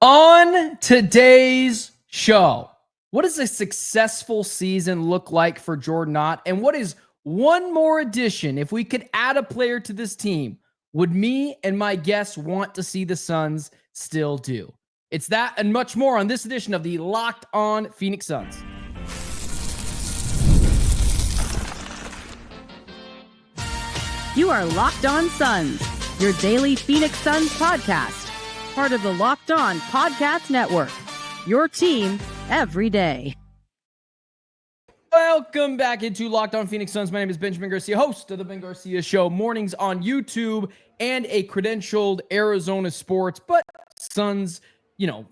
On today's show, what does a successful season look like for Jordan Ott? And what is one more addition? If we could add a player to this team, would me and my guests want to see the Suns still do? It's that and much more on this edition of the Locked On Phoenix Suns. You are Locked On Suns, your daily Phoenix Suns podcast. Part of the Locked On Podcast Network, your team every day. Welcome back into Locked On Phoenix Suns. My name is Benjamin Garcia, host of the Ben Garcia Show, mornings on YouTube, and a credentialed Arizona sports, but Suns,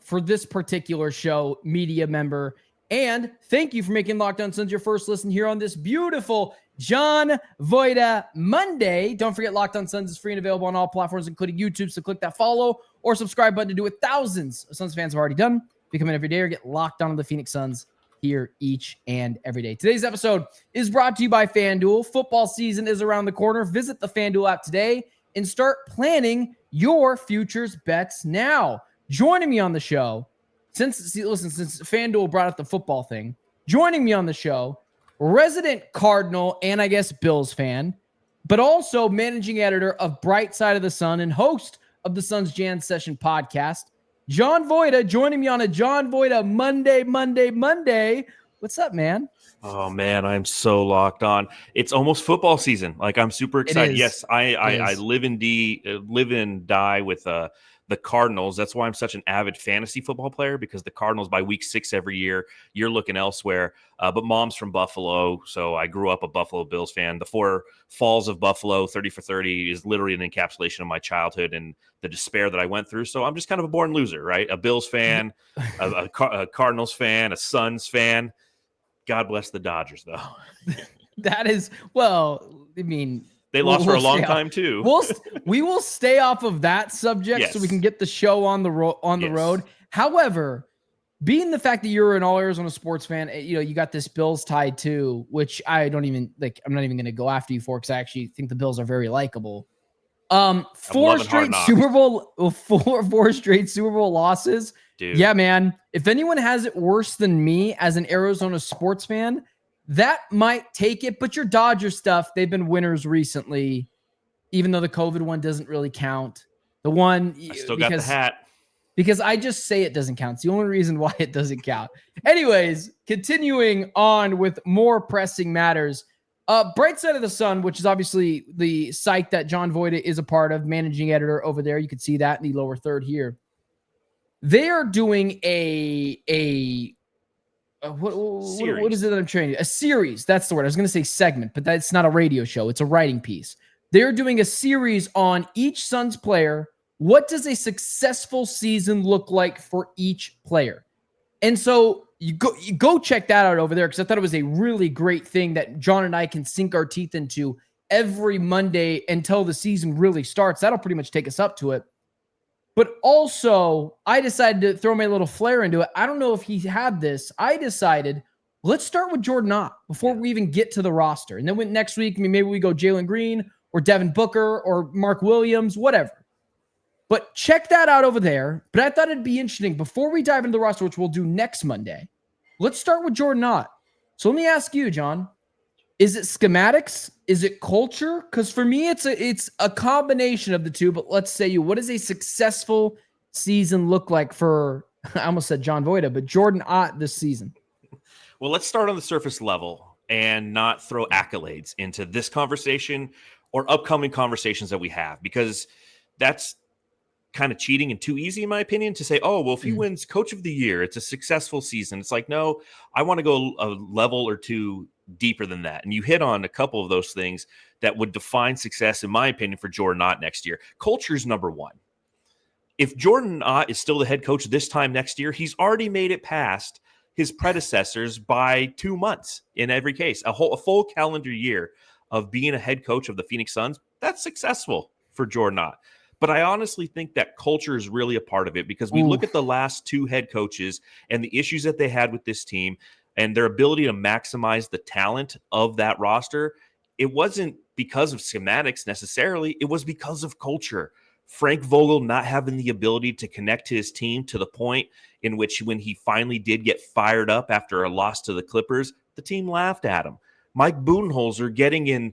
for this particular show, media member. And thank you for making Locked On Suns your first listen here on this beautiful John Voida Monday. Don't forget, Locked On Suns is free and available on all platforms, including YouTube. So click that follow or subscribe button to do what thousands of Suns fans have already done. Become in every day or get locked on to the Phoenix Suns here each and every day. Today's episode is brought to you by FanDuel. Football season is around the corner. Visit the FanDuel app today and start planning your futures bets now. Joining me on the show, since FanDuel brought up the football thing, joining me on the show, resident Cardinal and I guess Bills fan, but also managing editor of Bright Side of the Sun and host of the Suns Jan Session podcast, John Voida, joining me on a John Voida Monday. What's up, man? Oh man, I'm so locked on. It's almost football season. Like, I'm super excited. Yes, I live and die with the Cardinals. That's why I'm such an avid fantasy football player, because the Cardinals by week 6 every year, you're looking elsewhere. But mom's from Buffalo, so I grew up a Buffalo Bills fan. The 4 falls of Buffalo, 30 for 30, is literally an encapsulation of my childhood and the despair that I went through. So I'm just kind of a born loser, right? A Bills fan, a Cardinals fan, a Suns fan. God bless the Dodgers, though. That is, well, I mean, they lost for a long time too. We will stay off of that subject, yes, so we can get the show on the road. However, being the fact that you're an all Arizona sports fan, you got this Bills tie too, which I don't even like. I'm not even going to go after you for, because I actually think the Bills are very likable. 4 straight Super Bowl losses. Dude. Yeah, man. If anyone has it worse than me as an Arizona sports fan, that might take it. But your Dodgers stuff, they've been winners recently, even though the COVID one doesn't really count. The one I still got the hat. Because I just say it doesn't count. It's the only reason why it doesn't count. Anyways, continuing on with more pressing matters. Bright Side of the Sun, which is obviously the site that John Voida is a part of, managing editor over there. You can see that in the lower third here. They are doing what is it that I'm training? A series. That's the word. I was going to say segment, but that's not a radio show. It's a writing piece. They're doing a series on each Suns player. What does a successful season look like for each player? And so you go check that out over there, because I thought it was a really great thing that John and I can sink our teeth into every Monday until the season really starts. That'll pretty much take us up to it. But also, I decided to throw my little flair into it. I don't know if he had this. I decided, let's start with Jordan Ott before we even get to the roster. And then next week, maybe we go Jalen Green or Devin Booker or Mark Williams, whatever. But check that out over there. But I thought it'd be interesting, before we dive into the roster, which we'll do next Monday, let's start with Jordan Ott. So let me ask you, John, is it schematics? Is it culture? Because for me, it's a combination of the two. But let's say what does a successful season look like for, I almost said John Voida, but Jordan Ott this season? Well, let's start on the surface level and not throw accolades into this conversation or upcoming conversations that we have, because that's kind of cheating and too easy, in my opinion, to say, oh, well, if he wins Coach of the Year, it's a successful season. It's like, no, I want to go a level or two deeper than that. And you hit on a couple of those things that would define success, in my opinion, for Jordan Ott next year. Culture is number one. If Jordan Ott is still the head coach this time next year, he's already made it past his predecessors by 2 months in every case. A full calendar year of being a head coach of the Phoenix Suns, that's successful for Jordan Ott. But I honestly think that culture is really a part of it, because we look at the last 2 head coaches and the issues that they had with this team and their ability to maximize the talent of that roster. It wasn't because of schematics necessarily. It was because of culture. Frank Vogel not having the ability to connect to his team to the point in which when he finally did get fired up after a loss to the Clippers, the team laughed at him. Mike Budenholzer getting in,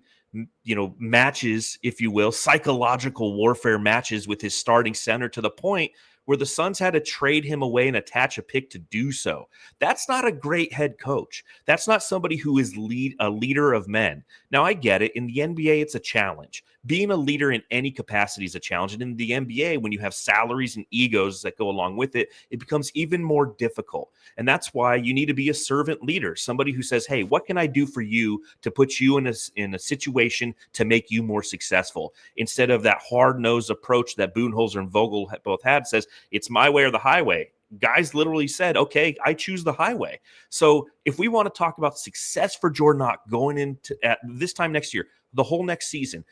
matches, if you will, psychological warfare matches with his starting center to the point where the Suns had to trade him away and attach a pick to do so. That's not a great head coach. That's not somebody who is a leader of men. Now, I get it. In the NBA, it's a challenge. Being a leader in any capacity is a challenge. And in the NBA, when you have salaries and egos that go along with it, it becomes even more difficult. And that's why you need to be a servant leader, somebody who says, hey, what can I do for you to put you in a situation to make you more successful? Instead of that hard-nosed approach that Budenholzer and Vogel both had, says, it's my way or the highway. Guys literally said, okay, I choose the highway. So if we want to talk about success for Jordan Ott going into at this time next year, the whole next season,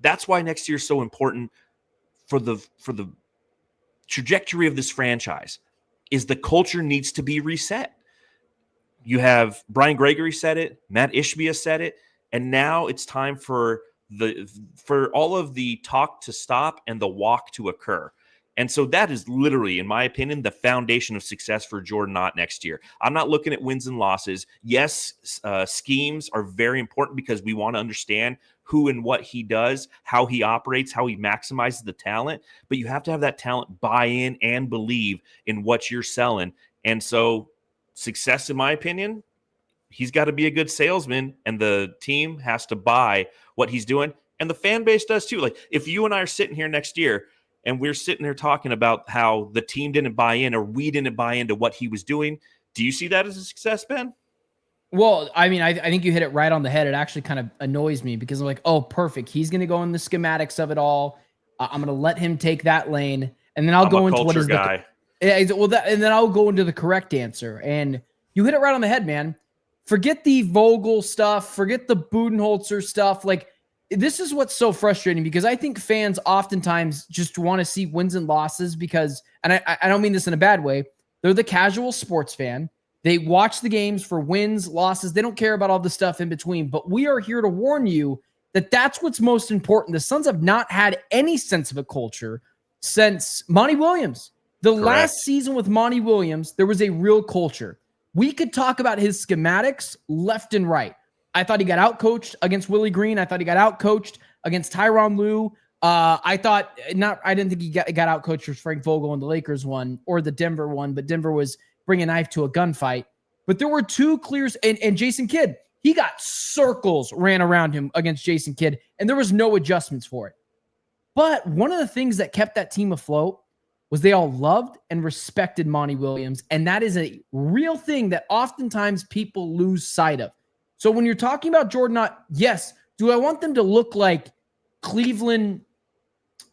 that's why next year is so important for the trajectory of this franchise, is the culture needs to be reset. You have Brian Gregory said it, Matt Ishbia said it, and now it's time for all of the talk to stop and the walk to occur. And so that is literally, in my opinion, the foundation of success for Jordan Ott next year. I'm not looking at wins and losses. Yes, schemes are very important because we want to understand who and what he does, how he operates, how he maximizes the talent. But you have to have that talent buy in and believe in what you're selling. And so success, in my opinion, he's got to be a good salesman, and the team has to buy what he's doing. And the fan base does too. Like if you and I are sitting here next year, and we're sitting there talking about how the team didn't buy in or we didn't buy into what he was doing, do you see that as a success, Ben? Well, I mean, I think you hit it right on the head. It actually kind of annoys me because I'm like, oh, perfect. He's going to go in the schematics of it all. I'm going to let him take that lane. And then I'll go into what is guy. And then I'll go into the correct answer. And you hit it right on the head, man. Forget the Vogel stuff. Forget the Budenholzer stuff. Like, this is what's so frustrating because I think fans oftentimes just want to see wins and losses because, and I don't mean this in a bad way, they're the casual sports fan. They watch the games for wins, losses. They don't care about all the stuff in between, but we are here to warn you that that's what's most important. The Suns have not had any sense of a culture since Monty Williams. Correct. Last season with Monty Williams, there was a real culture. We could talk about his schematics left and right. I thought he got outcoached against Willie Green. I thought he got outcoached against Tyronn Lue. I didn't think he got outcoached with Frank Vogel in the Lakers one or the Denver one, but Denver was bringing a knife to a gunfight. But there were two clears, and Jason Kidd, he got circles ran around him against Jason Kidd, and there was no adjustments for it. But one of the things that kept that team afloat was they all loved and respected Monty Williams, and that is a real thing that oftentimes people lose sight of. So when you're talking about Jordan Ott, yes, do I want them to look like Cleveland?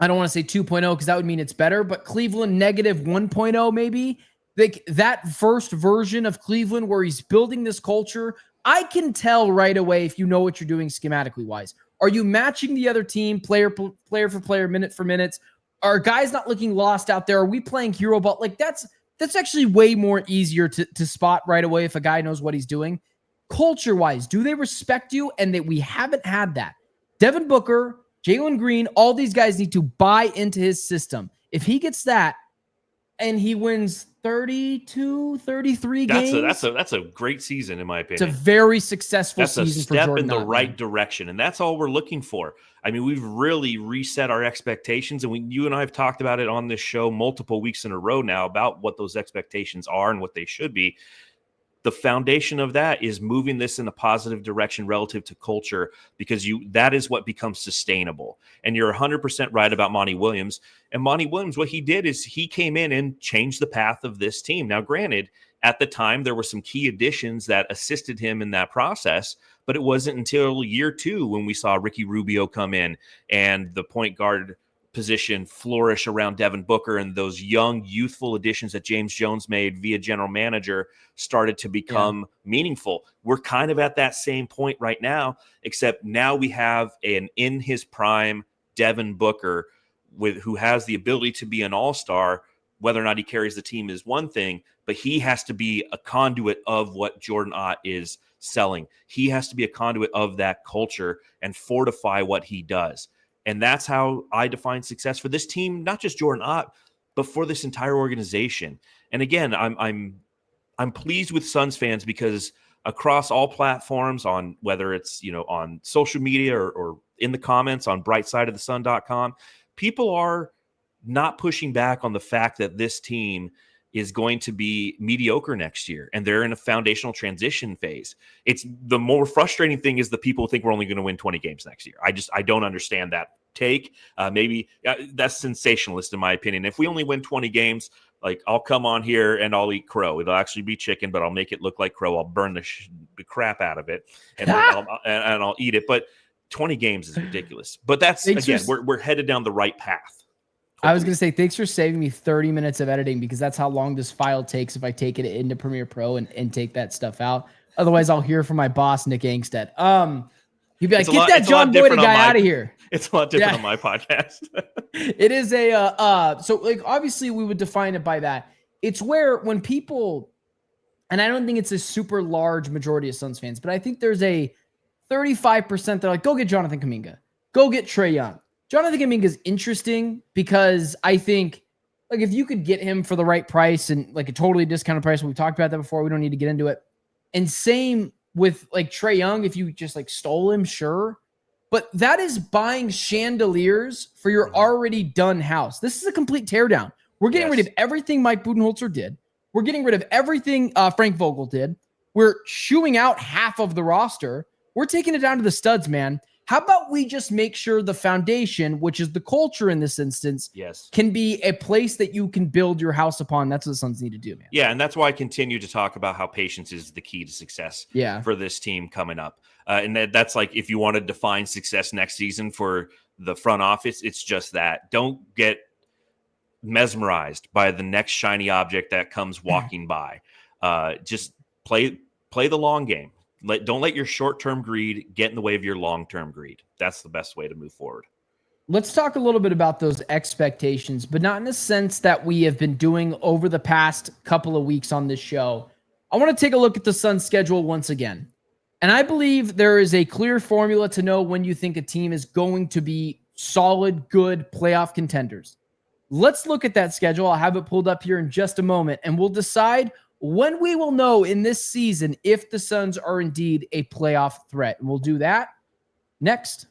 I don't want to say 2.0 because that would mean it's better, but Cleveland negative 1.0 maybe. Like that first version of Cleveland where he's building this culture. I can tell right away if you know what you're doing schematically wise. Are you matching the other team player for player, minute for minutes? Are guys not looking lost out there? Are we playing hero ball? Like that's actually way more easier to spot right away if a guy knows what he's doing. Culture-wise, do they respect you? And that we haven't had that. Devin Booker, Jalen Green, all these guys need to buy into his system. If he gets that and he wins 32, 33 games. That's a great season, in my opinion. It's a very successful season for Jordan Ott. That's a step in the right direction, and that's all we're looking for. I mean, we've really reset our expectations, and you and I have talked about it on this show multiple weeks in a row now about what those expectations are and what they should be. The foundation of that is moving this in a positive direction relative to culture, because that is what becomes sustainable. And you're 100% right about Monty Williams. And Monty Williams, what he did is he came in and changed the path of this team. Now, granted, at the time, there were some key additions that assisted him in that process, but it wasn't until year 2 when we saw Ricky Rubio come in and the point guard position flourish around Devin Booker, and those young, youthful additions that James Jones made via general manager started to become meaningful. We're kind of at that same point right now, except now we have an in his prime Devin Booker who has the ability to be an all-star. Whether or not he carries the team is one thing, but he has to be a conduit of what Jordan Ott is selling. He has to be a conduit of that culture and fortify what he does. And that's how I define success for this team, not just Jordan Ott, but for this entire organization. And again, I'm pleased with Suns fans because across all platforms, on whether it's on social media or in the comments on brightsideofthesun.com, people are not pushing back on the fact that this team is going to be mediocre next year, and they're in a foundational transition phase. It's the more frustrating thing is the people think we're only going to win 20 games next year. I don't understand that take. Maybe that's sensationalist in my opinion. If we only win 20 games, like I'll come on here and I'll eat crow. It'll actually be chicken, but I'll make it look like crow. I'll burn the crap out of it, and I'll eat it. But 20 games is ridiculous. But that's we're headed down the right path. I was going to say, thanks for saving me 30 minutes of editing, because that's how long this file takes if I take it into Premiere Pro and take that stuff out. Otherwise, I'll hear from my boss, Nick Angstead. He'd be like, get that John Voida guy out of here. It's a lot different on my podcast. It is so like, obviously we would define it by that. It's where when people, and I don't think it's a super large majority of Suns fans, but I think there's a 35% that are like, go get Jonathan Kuminga, go get Trae Young. Jonathan Kuminga is interesting because I think, like, if you could get him for the right price and like a totally discounted price, we've talked about that before, we don't need to get into it. And same with like Trae Young, if you just like stole him, sure. But that is buying chandeliers for your already done house. This is a complete teardown. We're getting rid of everything Mike Budenholzer did. We're getting rid of everything Frank Vogel did. We're shooing out half of the roster. We're taking it down to the studs, man. How about we just make sure the foundation, which is the culture in this instance, can be a place that you can build your house upon? That's what the Suns need to do, man. Yeah, and that's why I continue to talk about how patience is the key to success for this team coming up. And that's like, if you want to define success next season for the front office, it's just that. Don't get mesmerized by the next shiny object that comes walking by. Just play the long game. Don't let your short-term greed get in the way of your long-term greed. That's the best way to move forward. Let's talk a little bit about those expectations, but not in the sense that we have been doing over the past couple of weeks on this show. I want to take a look at the Suns' schedule once again. And I believe there is a clear formula to know when you think a team is going to be solid, good playoff contenders. Let's look at that schedule. I'll have it pulled up here in just a moment, and we'll decide when we will know in this season if the Suns are indeed a playoff threat. And we'll do that next.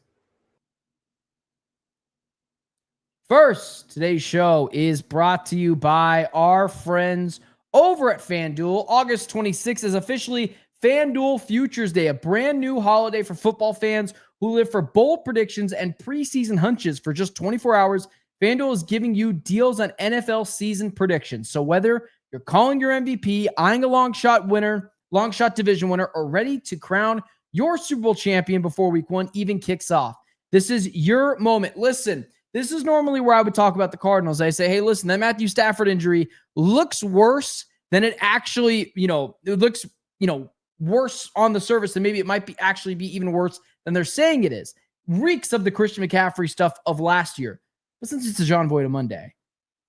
First, today's show is brought to you by our friends over at FanDuel. August 26th is officially FanDuel Futures Day, a brand new holiday for football fans who live for bold predictions and preseason hunches for just 24 hours. FanDuel is giving you deals on NFL season predictions. So whether you're calling your MVP, eyeing a long shot division winner, or ready to crown your Super Bowl champion before week one even kicks off, this is your moment. Listen, this is normally where I would talk about the Cardinals. I say, hey, listen, that Matthew Stafford injury looks worse than it actually, it looks, worse on the surface than maybe it might actually be even worse than they're saying it is. Reeks of the Christian McCaffrey stuff of last year. But since it's a John Voida Monday,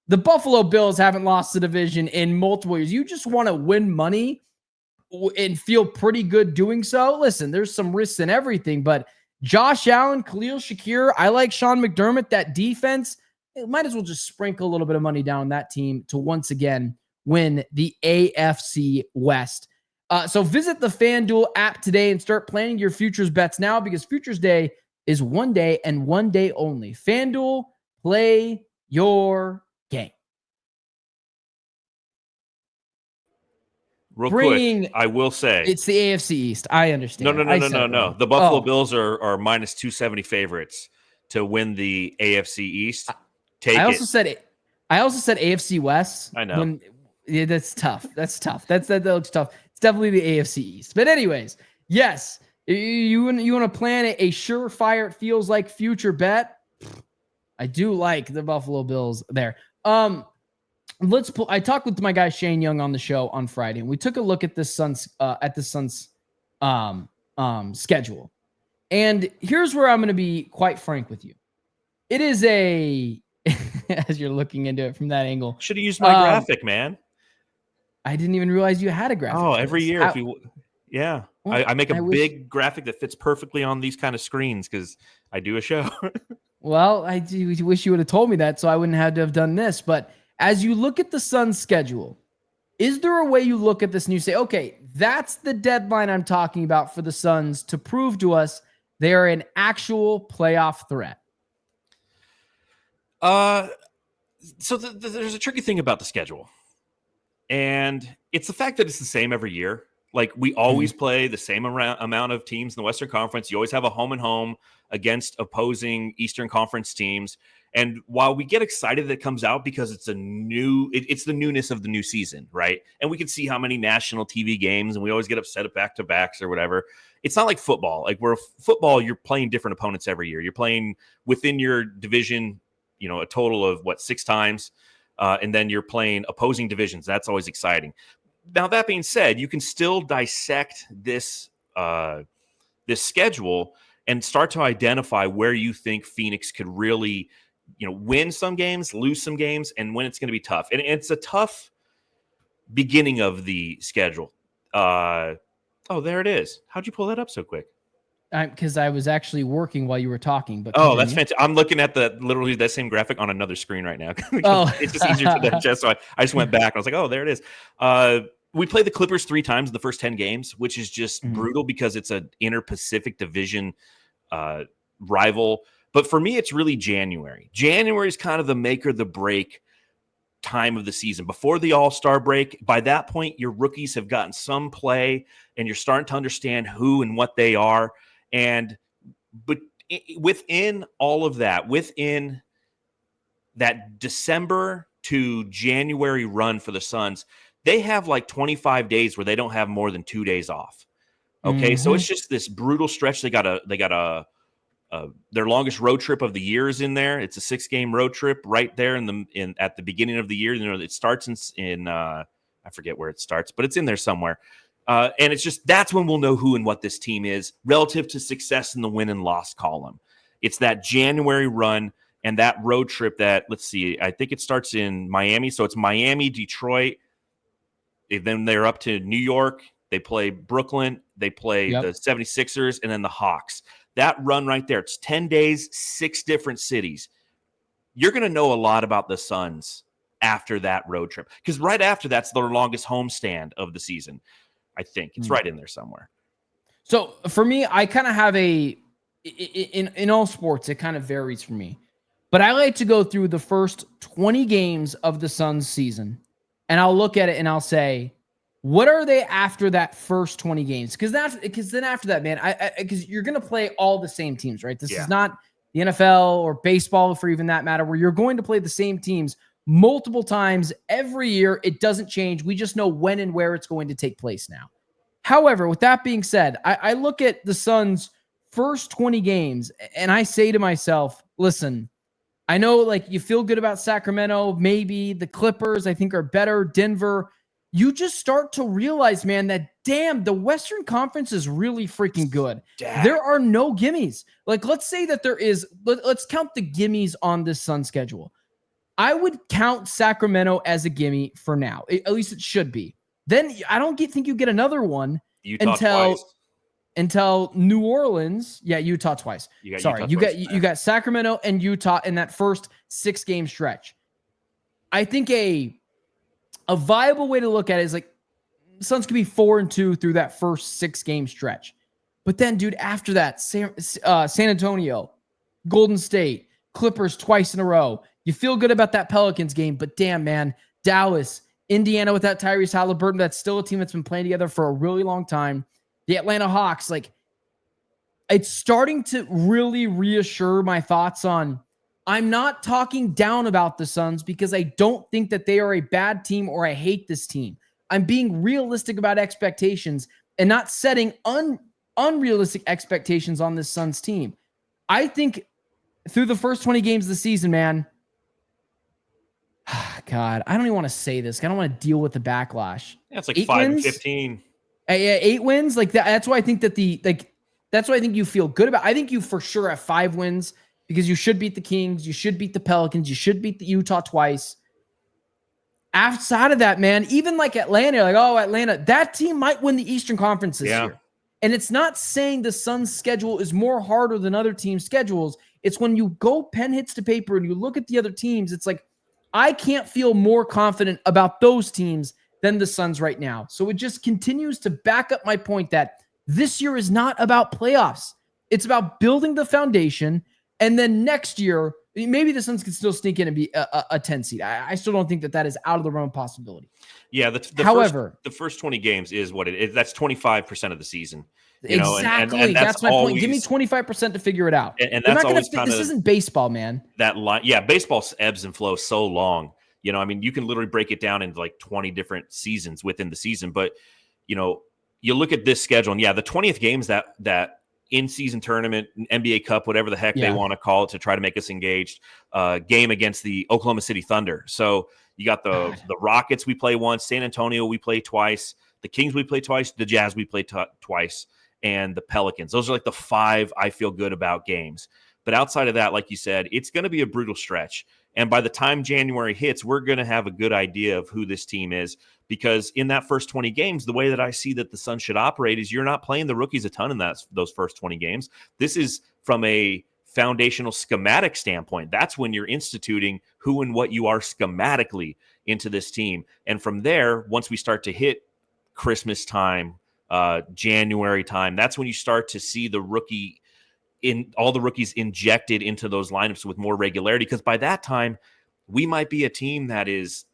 the Buffalo Bills haven't lost the division in multiple years. You just want to win money and feel pretty good doing so. Listen, there's some risks in everything, but Josh Allen, Khalil Shakir, I like Sean McDermott, that defense. It might as well just sprinkle a little bit of money down on that team to once again win the AFC West. So visit the FanDuel app today and start planning your futures bets now, because Futures Day is one day and one day only. FanDuel, play your game. Real quick, I will say it's the AFC East. I understand. No. The Buffalo Bills are minus 270 favorites to win the AFC East. I also said AFC West. I know. That's tough. That looks tough. It's definitely the AFC East. But anyways, yes, you want to plan a surefire, it feels like future bet. I do like the Buffalo Bills there. I talked with my guy Shane Young on the show on Friday, and we took a look at the Suns schedule. And here's where I'm going to be quite frank with you. It is as you're looking into it from that angle. Should have used my graphic, man. I didn't even realize you had a graphic. Oh, every year. I make a big graphic that fits perfectly on these kind of screens because I do a show. Well, I do wish you would have told me that so I wouldn't have to have done this. But as you look at the Suns' schedule, is there a way you look at this and you say, okay, that's the deadline I'm talking about for the Suns to prove to us they are an actual playoff threat? So there's a tricky thing about the schedule. And it's the fact that it's the same every year. Like, we always play the same amount of teams in the Western Conference. You always have a home and home against opposing Eastern Conference teams. And while we get excited that it comes out because it's it's the newness of the new season, right? And we can see how many national TV games, and we always get upset at back-to-backs or whatever. It's not like football. Like, where football, you're playing different opponents every year. You're playing within your division, a total of 6 times. And then you're playing opposing divisions. That's always exciting. Now, that being said, you can still dissect this schedule and start to identify where you think Phoenix could really, win some games, lose some games, and when it's going to be tough. And it's a tough beginning of the schedule. Oh, there it is. How'd you pull that up so quick? Because I was actually working while you were talking. But that's fantastic. I'm looking at literally that same graphic on another screen right now. It's just easier to digest. So I just went back and I was like, oh, there it is. We played the Clippers 3 times in the first 10 games, which is just brutal because it's an inter-Pacific division rival. But for me, it's really January. January is kind of the make or the break time of the season. Before the All-Star break, by that point, your rookies have gotten some play and you're starting to understand who and what they are. But within all of that, within that December to January run for the Suns, they have 25 days where they don't have more than 2 days off. Okay, so it's just this brutal stretch. They got their longest road trip of the year is in there. It's a 6-game road trip right there at the beginning of the year. It starts in I forget where it starts, but it's in there somewhere. And it's just, that's when we'll know who and what this team is relative to success in the win and loss column. It's that January run and that road trip that, let's see, I think it starts in Miami. So it's Miami, Detroit. Then they're up to New York. They play Brooklyn. They play the 76ers and then the Hawks. That run right there, it's 10 days, 6 different cities. You're going to know a lot about the Suns after that road trip. Because right after that's their longest homestand of the season. I think it's right in there somewhere. So for me, I kind of have in all sports, it kind of varies for me, but I like to go through the first 20 games of the Suns season and I'll look at it and I'll say, what are they after that first 20 games? Because then after that, man, because you're going to play all the same teams, right? This is not the NFL or baseball for even that matter, where you're going to play the same teams multiple times every year. It doesn't change. We just know when and where it's going to take place now. However, with that being said, I look at the Suns' first 20 games and I say to myself, listen, I know you feel good about Sacramento, maybe the Clippers, I think are better, Denver. You just start to realize, man, that damn, the Western Conference is really freaking good. There are no gimmies. Let's say that there is, let's count the gimmies on this Sun schedule. I would count Sacramento as a gimme for now. At least it should be. Then I don't think you get another one until New Orleans. Yeah, Utah twice. You got Sacramento and Utah in that first 6-game stretch. I think a viable way to look at it is Suns could be 4-2 through that first 6-game stretch. But then, dude, after that, San Antonio, Golden State, Clippers twice in a row. You feel good about that Pelicans game, but damn, man, Dallas, Indiana without Tyrese Halliburton, that's still a team that's been playing together for a really long time. The Atlanta Hawks, it's starting to really reassure my thoughts on, I'm not talking down about the Suns because I don't think that they are a bad team or I hate this team. I'm being realistic about expectations and not setting unrealistic expectations on this Suns team. I think through the first 20 games of the season, man, God, I don't even want to say this. I don't want to deal with the backlash. Yeah, it's 5-15. 8 wins. That's why I think that that's what I think you feel good about. I think you for sure have 5 wins because you should beat the Kings. You should beat the Pelicans. You should beat the Utah twice. Outside of that, man, even Atlanta, Atlanta, that team might win the Eastern Conference this year. And it's not saying the Suns' schedule is more harder than other teams' schedules. It's when you go pen hits to paper and you look at the other teams, it's like, I can't feel more confident about those teams than the Suns right now. So it just continues to back up my point that this year is not about playoffs. It's about building the foundation. And then next year, maybe the Suns can still sneak in and be a 10 seed. I still don't think that is out of the realm of possibility. Yeah. However, the first 20 games is what it is. That's 25% of the season. Exactly. And that's my always, point. Give me 25% to figure it out. And that's always this isn't baseball, man. That line. Yeah. Baseball ebbs and flows so long. You can literally break it down into like 20 different seasons within the season. But, you look at this schedule and the 20th games that in-season tournament, NBA Cup, whatever the heck they want to call it to try to make us engaged, game against the Oklahoma City Thunder. So you got the Rockets we play once, San Antonio we play twice, the Kings we play twice, the Jazz we play twice, and the Pelicans. Those are like the 5 I feel good about games. But outside of that, like you said, it's going to be a brutal stretch. And by the time January hits, we're going to have a good idea of who this team is, because in that first 20 games, the way that I see that the Suns should operate is you're not playing the rookies a ton in those first 20 games. This is from a foundational schematic standpoint. That's when you're instituting who and what you are schematically into this team. And from there, once we start to hit Christmas time, January time, that's when you start to see the rookies injected into those lineups with more regularity. Because by that time, we might be a team that is,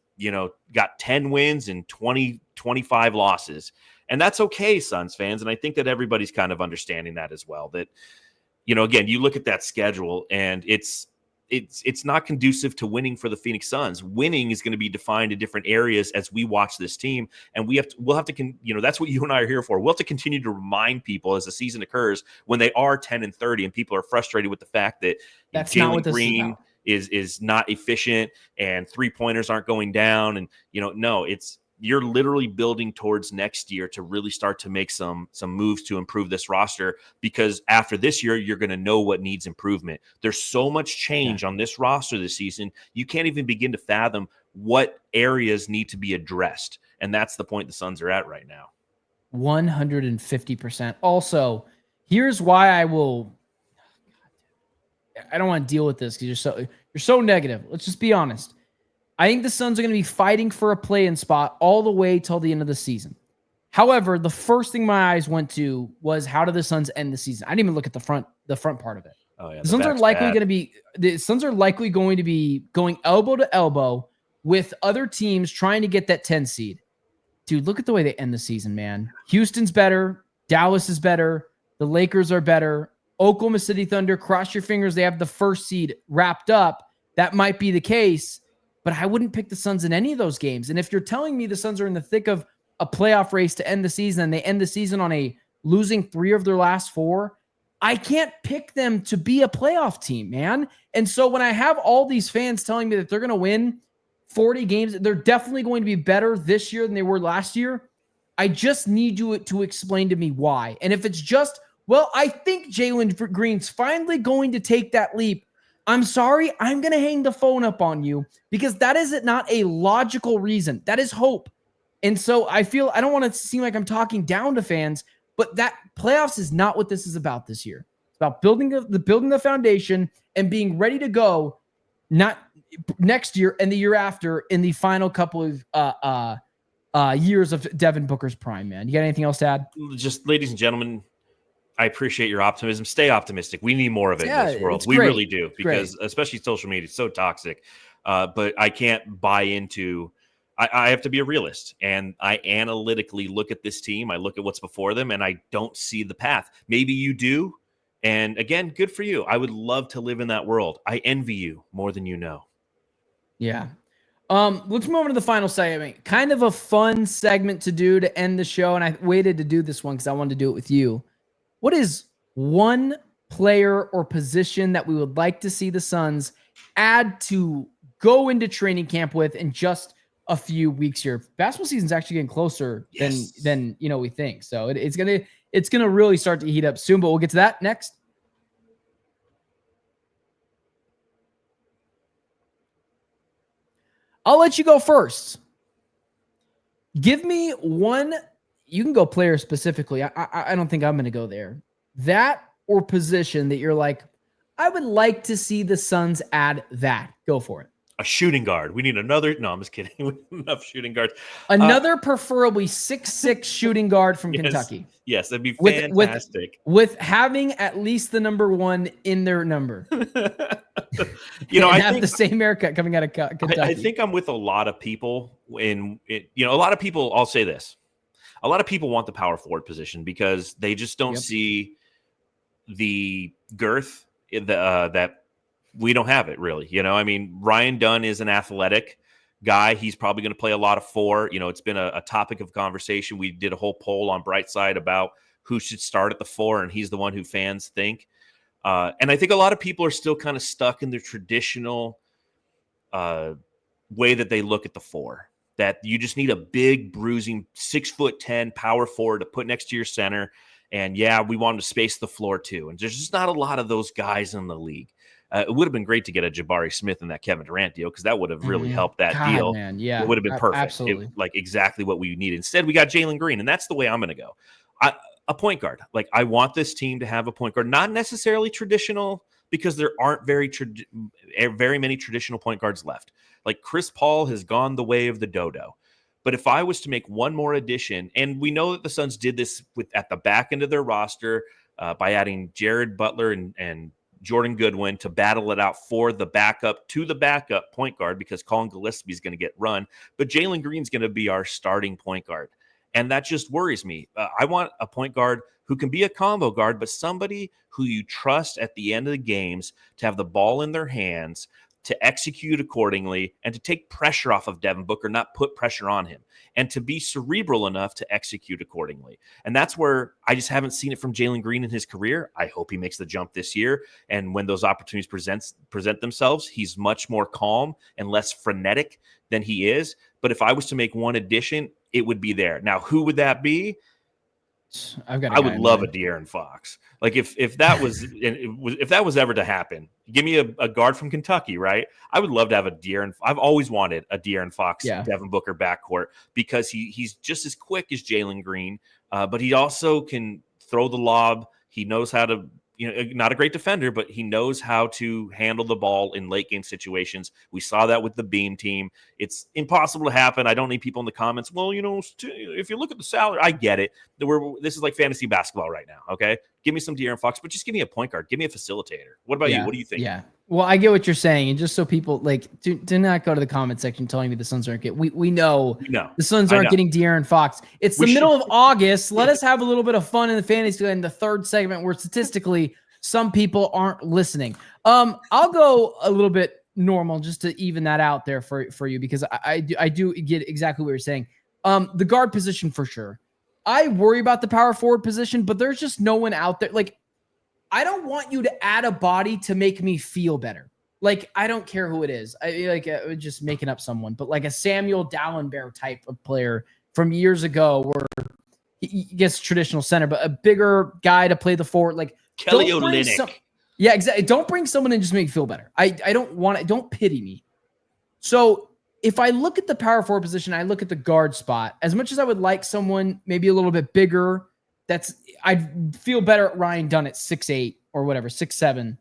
got 10 wins and 25 losses. And that's okay, Suns fans. And I think that everybody's kind of understanding that as well. That, again, you look at that schedule and it's not conducive to winning for the Phoenix Suns. Winning is going to be defined in different areas as we watch this team. And we'll have to, that's what you and I are here for. We'll have to continue to remind people as the season occurs when they are 10-30 and people are frustrated with the fact that Jalen Green is not efficient and 3-pointers aren't going down. And, no, you're literally building towards next year to really start to make some moves to improve this roster, because after this year, you're going to know what needs improvement. There's so much change on this roster this season. You can't even begin to fathom what areas need to be addressed. And that's the point the Suns are at right now. 150%. Also, here's why I don't want to deal with this because you're so negative. Let's just be honest. I think the Suns are going to be fighting for a play-in spot all the way till the end of the season. However, the first thing my eyes went to was, how do the Suns end the season? I didn't even look at the front part of it. Oh yeah, the Suns are likely going to be going elbow to elbow with other teams trying to get that 10 seed. Dude, look at the way they end the season, man. Houston's better. Dallas is better. The Lakers are better. Oklahoma City Thunder, cross your fingers, they have the first seed wrapped up. That might be the case. But I wouldn't pick the Suns in any of those games. And if you're telling me the Suns are in the thick of a playoff race to end the season and they end the season on a losing 3 of their last 4, I can't pick them to be a playoff team, man. And so when I have all these fans telling me that they're going to win 40 games, they're definitely going to be better this year than they were last year, I just need you to explain to me why. And if it's just, well, I think Jalen Green's finally going to take that leap, I'm sorry, I'm going to hang the phone up on you, because that is not a logical reason. That is hope. And so I don't want to seem like I'm talking down to fans, but that playoffs is not what this is about this year. It's about building the foundation and being ready to go, not next year and the year after in the final couple of years of Devin Booker's prime, man. You got anything else to add? Just, ladies and gentlemen, I appreciate your optimism. Stay optimistic. We need more of it in this world. We really do, because especially social media is so toxic. But I can't buy into I have to be a realist, and I analytically look at this team. I look at what's before them, and I don't see the path. Maybe you do. And again, good for you. I would love to live in that world. I envy you more than you know. Yeah. Let's move on to the final segment. Kind of a fun segment to do to end the show. And I waited to do this one because I wanted to do it with you. What is one player or position that we would like to see the Suns add to go into training camp with in just a few weeks here? Basketball season's actually getting closer than we think. So it's gonna really start to heat up soon, but we'll get to that next. I'll let you go first. Give me one. You can go player specifically. I don't think I'm going to go there. That or position that you're like, I would like to see the Suns add that. Go for it. A shooting guard. We need another. No, I'm just kidding. We need enough shooting guards. Another preferably 6'6" shooting guard from Kentucky. Yes, that'd be fantastic. With having at least the number 1 in their number. I have the same haircut coming out of Kentucky. I think I'm with a lot of people a lot of people, I'll say this. A lot of people want the power forward position because they just don't see the girth that we don't have it really. I mean, Ryan Dunn is an athletic guy. He's probably going to play a lot of 4. It's been a topic of conversation. We did a whole poll on Brightside about who should start at the 4, and he's the one who fans think. And I think a lot of people are still kind of stuck in their traditional way that they look at the 4. That you just need a big, bruising 6'10" power forward to put next to your center. And we want to space the floor too. And there's just not a lot of those guys in the league. It would have been great to get a Jabari Smith in that Kevin Durant deal because that would have really helped that deal. Man, yeah, it would have been perfect. Absolutely. Exactly what we need. Instead, we got Jalen Green, and that's the way I'm going to go. A point guard. I want this team to have a point guard, not necessarily traditional because there aren't very many traditional point guards left. Like Chris Paul has gone the way of the dodo. But if I was to make one more addition, and we know that the Suns did this at the back end of their roster by adding Jared Butler and Jordan Goodwin to battle it out for the backup point guard because Colin Gillespie is going to get run. But Jalen Green's going to be our starting point guard. And that just worries me. I want a point guard who can be a combo guard, but somebody who you trust at the end of the games to have the ball in their hands, to execute accordingly, and to take pressure off of Devin Booker, not put pressure on him, and to be cerebral enough to execute accordingly. And that's where I just haven't seen it from Jalen Green in his career. I hope he makes the jump this year. And when those opportunities present themselves, he's much more calm and less frenetic than he is. But if I was to make one addition, it would be there. Now, who would that be? I would love a De'Aaron Fox. Like if that was ever to happen, give me a guard from Kentucky, right? I would love to have a De'Aaron. I've always wanted a De'Aaron Fox, Devin Booker backcourt because he's just as quick as Jalen Green, but he also can throw the lob. He knows how to. Not a great defender, but he knows how to handle the ball in late game situations. We saw that with the Beam team. It's impossible to happen. I don't need people in the comments. Well, if you look at the salary, I get it. This is like fantasy basketball right now. Okay. Give me some De'Aaron Fox, but just give me a point guard. Give me a facilitator. What about you? What do you think? Yeah. Well, I get what you're saying. And just so people do not go to the comment section telling me the Suns aren't getting, we know the Suns aren't getting De'Aaron Fox. It's the middle of August. Let us have a little bit of fun in the fantasy in the third segment where statistically some people aren't listening. I'll go a little bit normal just to even that out there for you, because I do get exactly what you're saying. The guard position for sure. I worry about the power forward position, but there's just no one out there. Like, I don't want you to add a body to make me feel better. Like, I don't care who it is. Just making up someone, but like a Samuel Dallenberg type of player from years ago where he gets traditional center, but a bigger guy to play the forward. Like Kelly Olynyk. Yeah, exactly. Don't bring someone and just make me feel better. I don't want it. Don't pity me. So if I look at the power forward position, I look at the guard spot. As much as I would like someone maybe a little bit bigger, I'd feel better at Ryan Dunn at 6'8" or whatever, 6'7",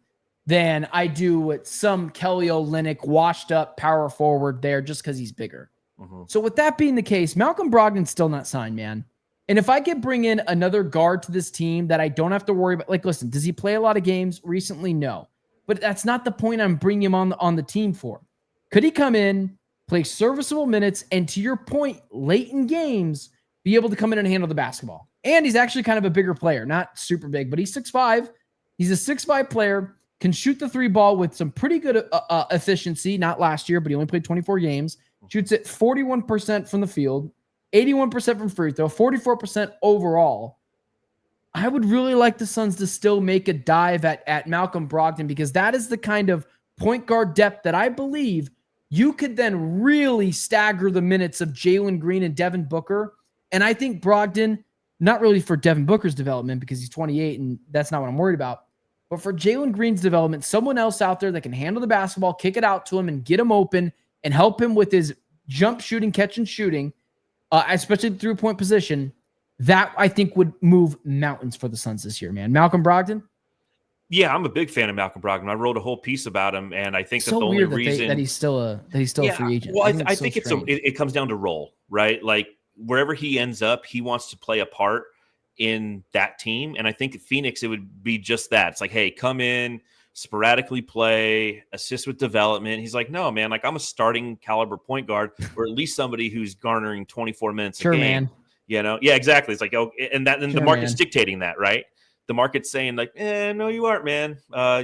than I do with some Kelly Olynyk washed up power forward there just because he's bigger. Mm-hmm. So with that being the case, Malcolm Brogdon's still not signed, man. And if I could bring in another guard to this team that I don't have to worry about, like, listen, does he play a lot of games recently? No. But that's not the point I'm bringing him on the team for. Could he come in, play serviceable minutes, and to your point, late in games, be able to come in and handle the basketball? And he's actually kind of a bigger player, not super big, but he's 6'5". He's a 6'5" player, can shoot the 3 ball with some pretty good efficiency. Not last year, but he only played 24 games. Shoots at 41% from the field, 81% from free throw, 44% overall. I would really like the Suns to still make a dive at Malcolm Brogdon, because that is the kind of point guard depth that I believe you could then really stagger the minutes of Jalen Green and Devin Booker. And I think Brogdon, not really for Devin Booker's development because he's 28 and that's not what I'm worried about, but for Jalen Green's development, someone else out there that can handle the basketball, kick it out to him and get him open and help him with his jump shooting, catch and shooting, especially the 3-point position, that I think would move mountains for the Suns this year, man. Malcolm Brogdon? Yeah, I'm a big fan of Malcolm Brogdon. I wrote a whole piece about him, and I think So that the only weird reason that he's still a free agent. Well, I I think think it comes down to role, right? Like wherever he ends up, he wants to play a part in that team. And I think at Phoenix, it would be just that. It's like, hey, come in, sporadically play, assist with development. He's like, no, man, like I'm a starting caliber point guard, or at least somebody who's garnering 24 minutes a game. Man. Yeah, exactly. It's like, oh, and the market's dictating that, right? The market's saying like, no, you aren't, man.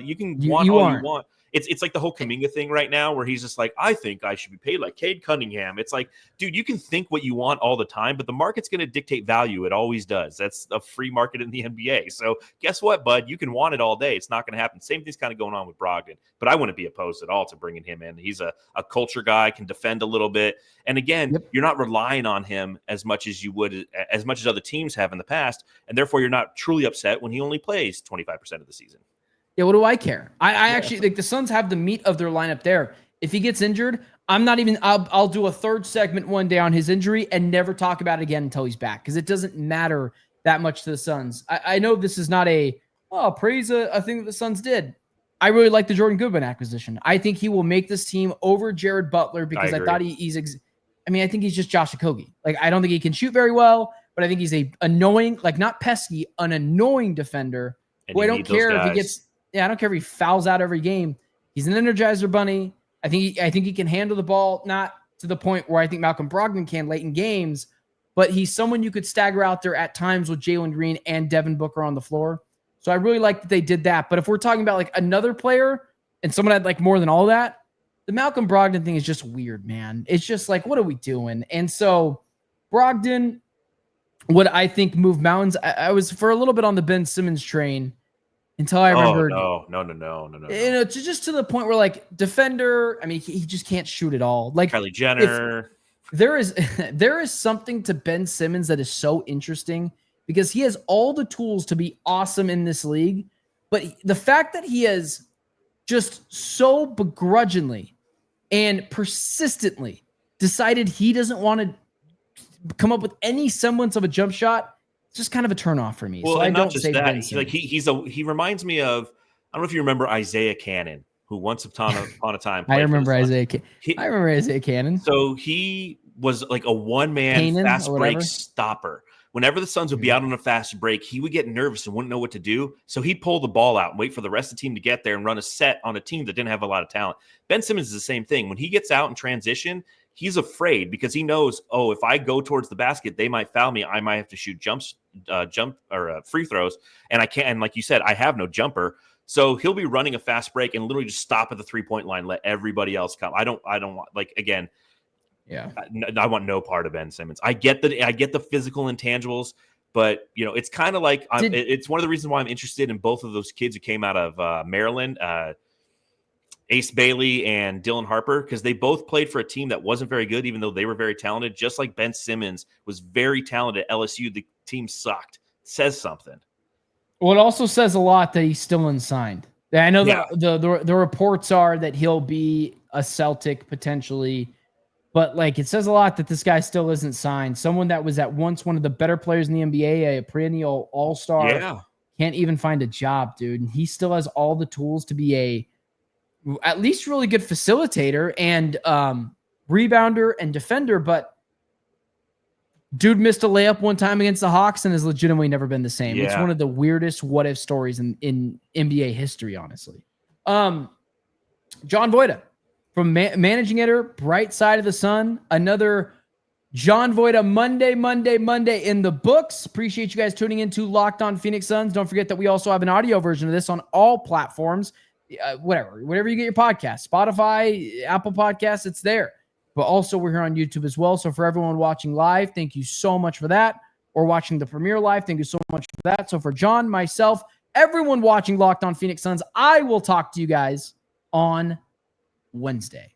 You can want all you want. It's like the whole Kuminga thing right now where he's just like, I think I should be paid like Cade Cunningham. It's like, dude, you can think what you want all the time, but the market's going to dictate value. It always does. That's a free market in the NBA. So guess what, bud? You can want it all day. It's not going to happen. Same thing's kind of going on with Brogdon, but I wouldn't be opposed at all to bringing him in. He's a culture guy, can defend a little bit. And again, you're not relying on him as much as other teams have in the past. And therefore you're not truly upset when he only plays 25% of the season. Yeah, what do I care? I actually think the Suns have the meat of their lineup there. If he gets injured, I'll do a third segment one day on his injury and never talk about it again until he's back, because it doesn't matter that much to the Suns. I know this is not praise a thing that the Suns did. I really like the Jordan Goodwin acquisition. I think he will make this team over Jared Butler, because I thought I think he's just Josh Okogie. Like, I don't think he can shoot very well, but I think he's a annoying, like not pesky, an annoying defender. Who I don't care if he gets. Yeah, I don't care if he fouls out every game. He's an Energizer bunny. I think he can handle the ball, not to the point where I think Malcolm Brogdon can late in games, but he's someone you could stagger out there at times with Jalen Green and Devin Booker on the floor. So I really like that they did that. But if we're talking about like another player and someone had like more than all that, the Malcolm Brogdon thing is just weird, man. It's just like, what are we doing? And so Brogdon, what I think moved mountains, I was for a little bit on the Ben Simmons train, until I remembered. No. Just to the point where, like, defender, I mean, he just can't shoot at all. Like Kylie Jenner. There is something to Ben Simmons that is so interesting, because he has all the tools to be awesome in this league. But the fact that he has just so begrudgingly and persistently decided he doesn't want to come up with any semblance of a jump shot, just kind of a turnoff for me. Well, so I not don't just say that. He reminds me of, I don't know if you remember Isaiah Cannon, who once upon a time. I remember Isaiah Cannon. So he was like a one-man fast break stopper. Whenever the Suns would be out on a fast break, he would get nervous and wouldn't know what to do. So he'd pull the ball out and wait for the rest of the team to get there and run a set on a team that didn't have a lot of talent. Ben Simmons is the same thing. When he gets out in transition, he's afraid, because he knows, if I go towards the basket, they might foul me. I might have to shoot free throws, and I can't. And like you said, I have no jumper, so he'll be running a fast break and literally just stop at the 3-point line, let everybody else come. I don't want, like, again. Yeah, I want no part of Ben Simmons. I get the physical intangibles, but it's kind of like it's one of the reasons why I'm interested in both of those kids who came out of Maryland. Ace Bailey and Dylan Harper, because they both played for a team that wasn't very good, even though they were very talented. Just like Ben Simmons was very talented at LSU, the team sucked. It says something. Well, it also says a lot that he's still unsigned. I know that the reports are that he'll be a Celtic potentially, but like it says a lot that this guy still isn't signed. Someone that was at once one of the better players in the NBA, a perennial all-star, can't even find a job, dude. And he still has all the tools to be at least really good facilitator and rebounder and defender, but dude missed a layup one time against the Hawks and has legitimately never been the same. It's one of the weirdest what-if stories in NBA history, honestly. John Voida from Managing Editor, Bright Side of the Sun. Another John Voida Monday in the books. Appreciate you guys tuning into Locked On Phoenix Suns. Don't forget that we also have an audio version of this on all platforms. Whatever you get your podcast, Spotify, Apple Podcasts, it's there. But also we're here on YouTube as well. So for everyone watching live, thank you so much for that. Or watching the premiere live, thank you so much for that. So for John, myself, everyone watching Locked On Phoenix Suns, I will talk to you guys on Wednesday.